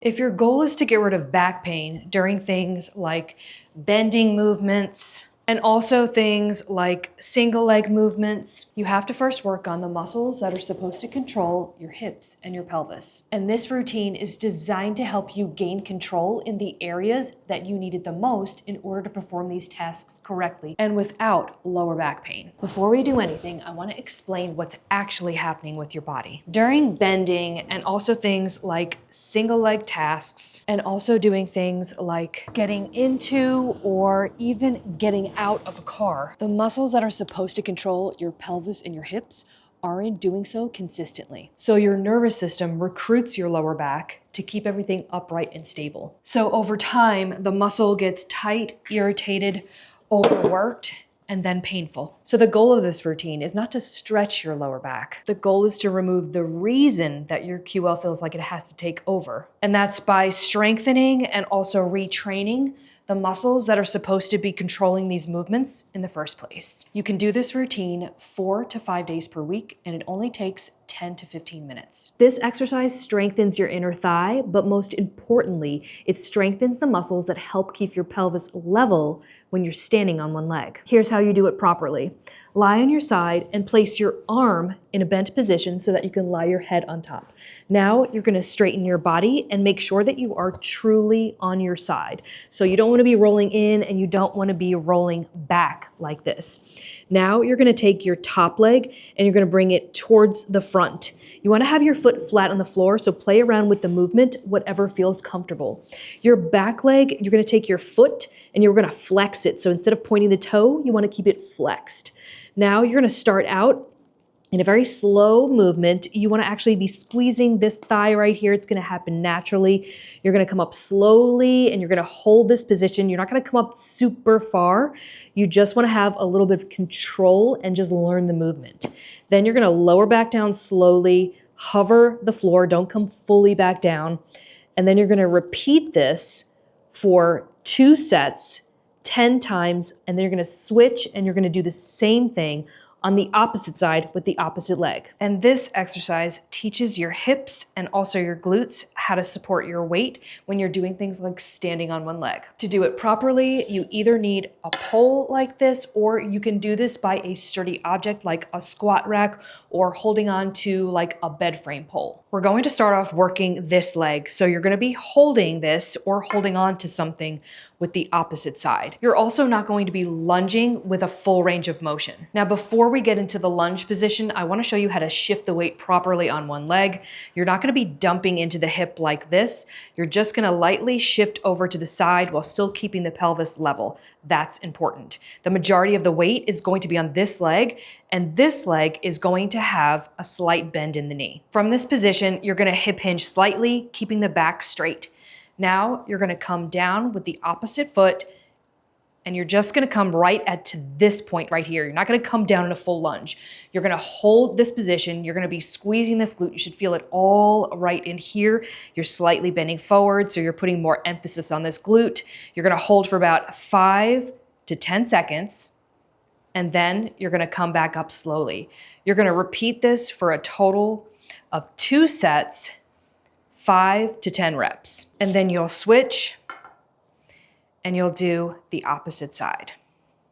If your goal is to get rid of back pain during things like bending movements and also things like single leg movements, you have to first work on the muscles that are supposed to control your hips and your pelvis. And this routine is designed to help you gain control in the areas that you need it the most in order to perform these tasks correctly and without lower back pain. Before we do anything, I want to explain what's actually happening with your body. During bending and also things like single leg tasks and also doing things like getting into or even getting out of a car, the muscles that are supposed to control your pelvis and your hips aren't doing so consistently. So your nervous system recruits your lower back to keep everything upright and stable. So over time, the muscle gets tight, irritated, overworked, and then painful. So the goal of this routine is not to stretch your lower back. The goal is to remove the reason that your QL feels like it has to take over. And that's by strengthening and also retraining the muscles that are supposed to be controlling these movements in the first place. You can do this routine 4 to 5 days per week, and it only takes 10 to 15 minutes. This exercise strengthens your inner thigh, but most importantly, it strengthens the muscles that help keep your pelvis level when you're standing on one leg. Here's how you do it properly. Lie on your side and place your arm in a bent position so that you can lie your head on top. Now you're gonna straighten your body and make sure that you are truly on your side. So you don't wanna be rolling in and you don't wanna be rolling back like this. Now you're gonna take your top leg and you're gonna bring it towards the front. You wanna have your foot flat on the floor, so play around with the movement, whatever feels comfortable. Your back leg, you're gonna take your foot and you're gonna flex it. So instead of pointing the toe, you wanna keep it flexed. Now you're gonna start out in a very slow movement. You wanna actually be squeezing this thigh right here. It's gonna happen naturally. You're gonna come up slowly and you're gonna hold this position. You're not gonna come up super far. You just wanna have a little bit of control and just learn the movement. Then you're gonna lower back down slowly, hover the floor, don't come fully back down. And then you're gonna repeat this for 2 sets, 10 times, and then you're gonna switch and you're gonna do the same thing on the opposite side with the opposite leg. And this exercise teaches your hips and also your glutes how to support your weight when you're doing things like standing on one leg. To do it properly, you either need a pole like this, or you can do this by a sturdy object like a squat rack or holding on to like a bed frame pole. We're going to start off working this leg. So you're gonna be holding this or holding on to something with the opposite side. You're also not going to be lunging with a full range of motion. Now, before we get into the lunge position, I wanna show you how to shift the weight properly on one leg. You're not gonna be dumping into the hip like this. You're just gonna lightly shift over to the side while still keeping the pelvis level. That's important. The majority of the weight is going to be on this leg, and this leg is going to have a slight bend in the knee. From this position, you're gonna hip hinge slightly, keeping the back straight. Now you're gonna come down with the opposite foot and you're just gonna come right to this point right here. You're not gonna come down in a full lunge. You're gonna hold this position. You're gonna be squeezing this glute. You should feel it all right in here. You're slightly bending forward, so you're putting more emphasis on this glute. You're gonna hold for about 5 to 10 seconds, and then you're gonna come back up slowly. You're gonna repeat this for a total of 2 sets, 5 to 10 reps. And then you'll switch and you'll do the opposite side.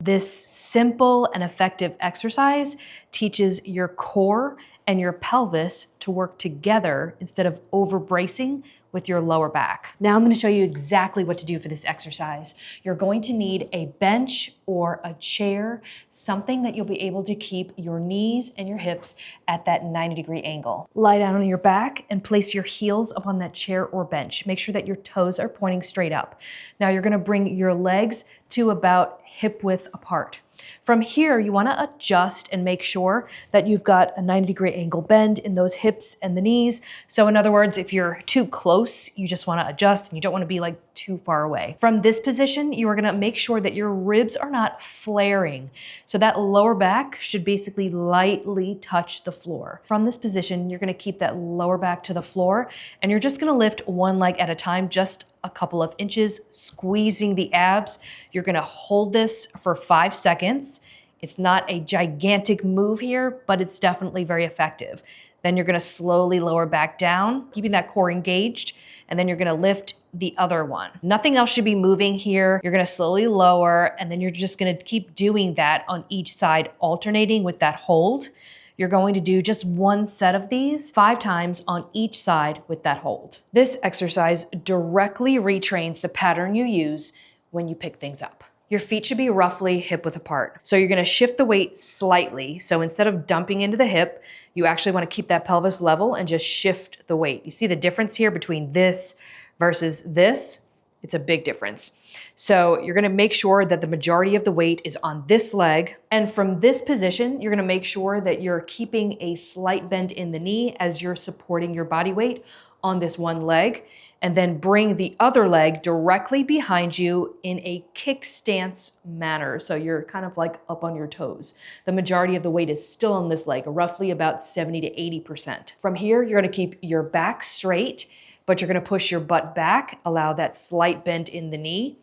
This simple and effective exercise teaches your core and your pelvis to work together instead of over bracing with your lower back. Now I'm gonna show you exactly what to do for this exercise. You're going to need a bench or a chair, something that you'll be able to keep your knees and your hips at that 90-degree angle. Lie down on your back and place your heels upon that chair or bench. Make sure that your toes are pointing straight up. Now you're gonna bring your legs to about hip width apart. From here, you wanna adjust and make sure that you've got a 90-degree angle bend in those hips and the knees. So in other words, if you're too close, you just wanna adjust and you don't wanna be like too far away. From this position, you are gonna make sure that your ribs are not flaring. So that lower back should basically lightly touch the floor. From this position, you're gonna keep that lower back to the floor and you're just gonna lift one leg at a time, just a couple of inches, squeezing the abs. You're gonna hold this for 5 seconds. It's not a gigantic move here, but it's definitely very effective. Then you're gonna slowly lower back down, keeping that core engaged. and then you're gonna lift the other one. Nothing else should be moving here. You're gonna slowly lower, and then you're just gonna keep doing that on each side, alternating with that hold. You're going to do just one set of these 5 times on each side with that hold. This exercise directly retrains the pattern you use when you pick things up. Your feet should be roughly hip width apart. So you're gonna shift the weight slightly. So instead of dumping into the hip, you actually wanna keep that pelvis level and just shift the weight. You see the difference here between this versus this? It's a big difference. So you're gonna make sure that the majority of the weight is on this leg. And from this position, you're gonna make sure that you're keeping a slight bend in the knee as you're supporting your body weight on this one leg, and then bring the other leg directly behind you in a kick stance manner. So you're kind of like up on your toes. The majority of the weight is still on this leg, roughly about 70 to 80%. From here, you're gonna keep your back straight, but you're gonna push your butt back, allow that slight bend in the knee,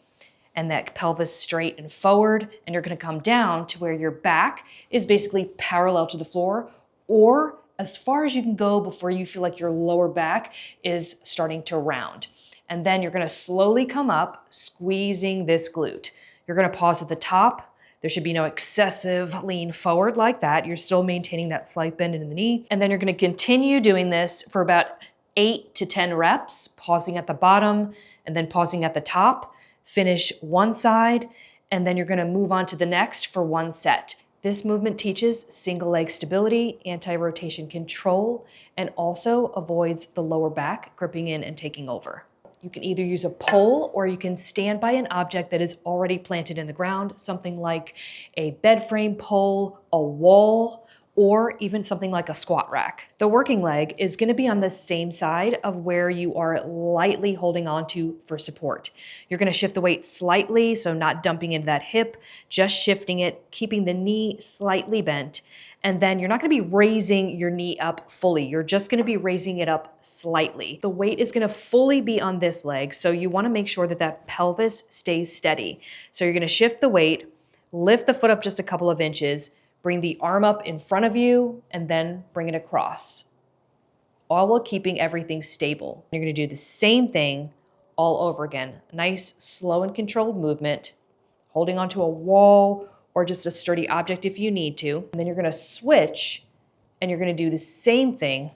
and that pelvis straight and forward, and you're gonna come down to where your back is basically parallel to the floor, or as far as you can go before you feel like your lower back is starting to round. And then you're gonna slowly come up, squeezing this glute. You're gonna pause at the top. There should be no excessive lean forward like that. You're still maintaining that slight bend in the knee. And then you're gonna continue doing this for about 8 to 10 reps, pausing at the bottom and then pausing at the top. Finish one side, and then you're gonna move on to the next for one set. This movement teaches single leg stability, anti-rotation control, and also avoids the lower back gripping in and taking over. You can either use a pole or you can stand by an object that is already planted in the ground, something like a bed frame pole, a wall, or even something like a squat rack. The working leg is gonna be on the same side of where you are lightly holding on to for support. You're gonna shift the weight slightly, so not dumping into that hip, just shifting it, keeping the knee slightly bent, and then you're not gonna be raising your knee up fully. You're just gonna be raising it up slightly. The weight is gonna fully be on this leg, so you wanna make sure that that pelvis stays steady. So you're gonna shift the weight, lift the foot up just a couple of inches, bring the arm up in front of you, and then bring it across, all while keeping everything stable. You're gonna do the same thing all over again. Nice, slow and controlled movement, holding onto a wall or just a sturdy object if you need to. And then you're gonna switch, and you're gonna do the same thing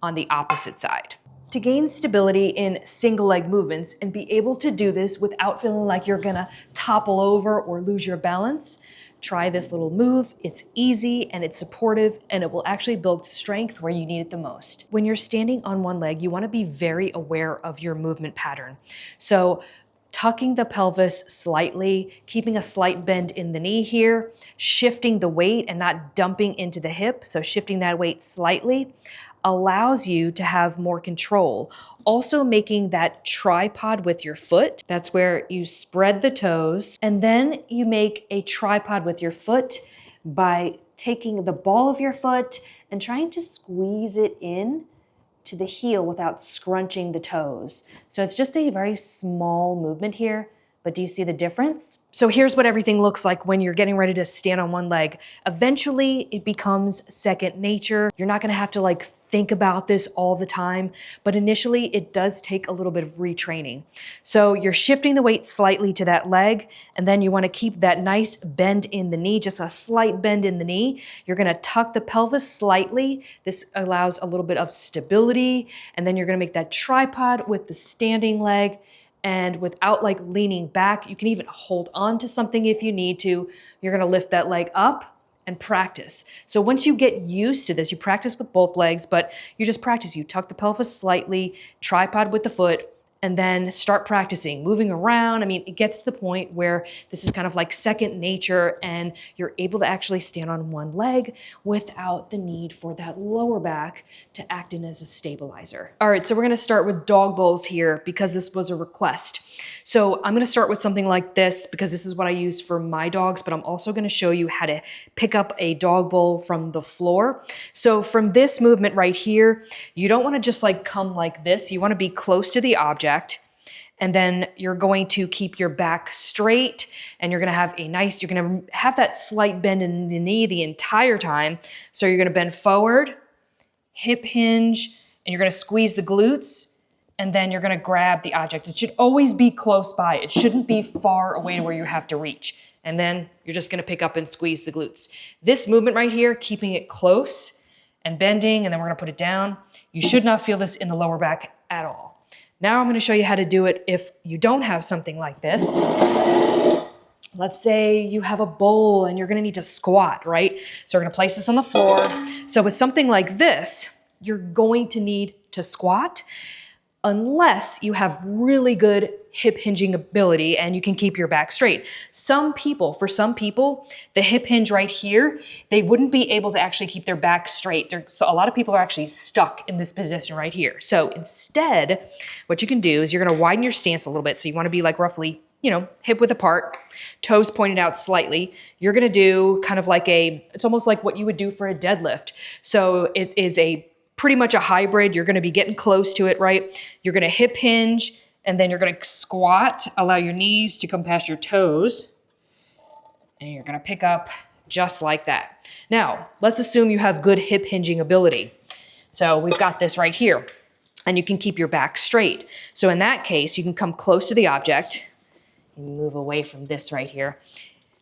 on the opposite side. To gain stability in single leg movements and be able to do this without feeling like you're gonna topple over or lose your balance, try this little move. It's easy and it's supportive, and it will actually build strength where you need it the most. When you're standing on one leg, you want to be very aware of your movement pattern. So tucking the pelvis slightly, keeping a slight bend in the knee here, shifting the weight and not dumping into the hip, so shifting that weight slightly, allows you to have more control. Also making that tripod with your foot. That's where you spread the toes, and then you make a tripod with your foot by taking the ball of your foot and trying to squeeze it in to the heel without scrunching the toes. So it's just a very small movement here, but do you see the difference? So here's what everything looks like when you're getting ready to stand on one leg. Eventually it becomes second nature. You're not gonna have to like think about this all the time, but initially it does take a little bit of retraining. So you're shifting the weight slightly to that leg, and then you wanna keep that nice bend in the knee, just a slight bend in the knee. You're gonna tuck the pelvis slightly. This allows a little bit of stability, and then you're gonna make that tripod with the standing leg, and without like leaning back, you can even hold on to something if you need to. You're gonna lift that leg up and practice. So once you get used to this, you practice with both legs, but you just practice. You tuck the pelvis slightly, tripod with the foot, and then start practicing, moving around. I mean, it gets to the point where this is kind of like second nature, and you're able to actually stand on one leg without the need for that lower back to act in as a stabilizer. All right, so we're gonna start with dog bowls here because this was a request. So I'm gonna start with something like this because this is what I use for my dogs, but I'm also gonna show you how to pick up a dog bowl from the floor. So from this movement right here, you don't wanna just like come like this. You wanna be close to the object, and then you're going to keep your back straight, and you're gonna have that slight bend in the knee the entire time. So you're gonna bend forward, hip hinge, and you're gonna squeeze the glutes, and then you're gonna grab the object. It should always be close by. It shouldn't be far away to where you have to reach. And then you're just gonna pick up and squeeze the glutes. This movement right here, keeping it close and bending, and then we're gonna put it down. You should not feel this in the lower back at all. Now I'm gonna show you how to do it if you don't have something like this. Let's say you have a bowl and you're gonna need to squat, right? So we're gonna place this on the floor. So with something like this, you're going to need to squat unless you have really good hip hinging ability and you can keep your back straight. For some people, the hip hinge right here, they wouldn't be able to actually keep their back straight. So a lot of people are actually stuck in this position right here. So instead, what you can do is you're gonna widen your stance a little bit. So you wanna be like roughly, hip width apart, toes pointed out slightly. You're gonna do kind of like it's almost like what you would do for a deadlift. So it is pretty much a hybrid. You're gonna be getting close to it, right? You're gonna hip hinge, and then you're gonna squat, allow your knees to come past your toes, and you're gonna pick up just like that. Now, let's assume you have good hip hinging ability. So we've got this right here, and you can keep your back straight. So in that case, you can come close to the object, and move away from this right here,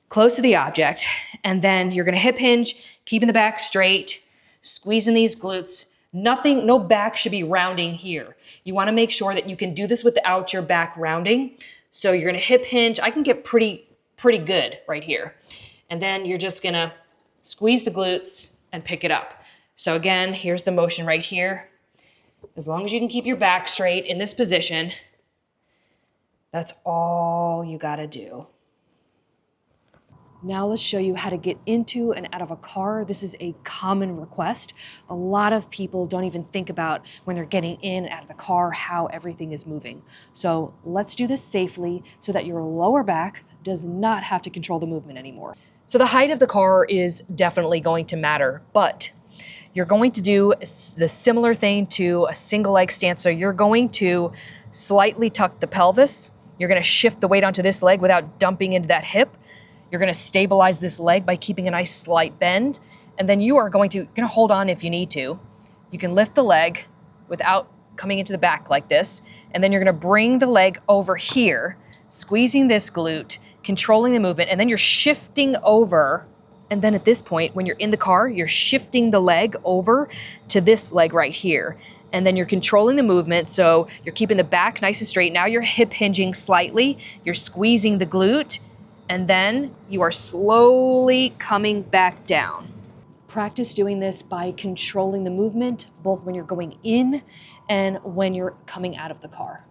close to the object, and then you're gonna hip hinge, keeping the back straight, squeezing these glutes. No back should be rounding here. You wanna make sure that you can do this without your back rounding. So you're gonna hip hinge. I can get pretty good right here. And then you're just gonna squeeze the glutes and pick it up. So again, here's the motion right here. As long as you can keep your back straight in this position, that's all you gotta do. Now let's show you how to get into and out of a car. This is a common request. A lot of people don't even think about when they're getting in and out of the car, how everything is moving. So let's do this safely so that your lower back does not have to control the movement anymore. So the height of the car is definitely going to matter, but you're going to do the similar thing to a single leg stance. So you're going to slightly tuck the pelvis. You're gonna shift the weight onto this leg without dumping into that hip. You're gonna stabilize this leg by keeping a nice slight bend. And then you're gonna hold on if you need to. You can lift the leg without coming into the back like this. And then you're gonna bring the leg over here, squeezing this glute, controlling the movement, and then you're shifting over. And then at this point, when you're in the car, you're shifting the leg over to this leg right here. And then you're controlling the movement, so you're keeping the back nice and straight. Now you're hip hinging slightly, you're squeezing the glute, and then you are slowly coming back down. Practice doing this by controlling the movement, both when you're going in and when you're coming out of the car.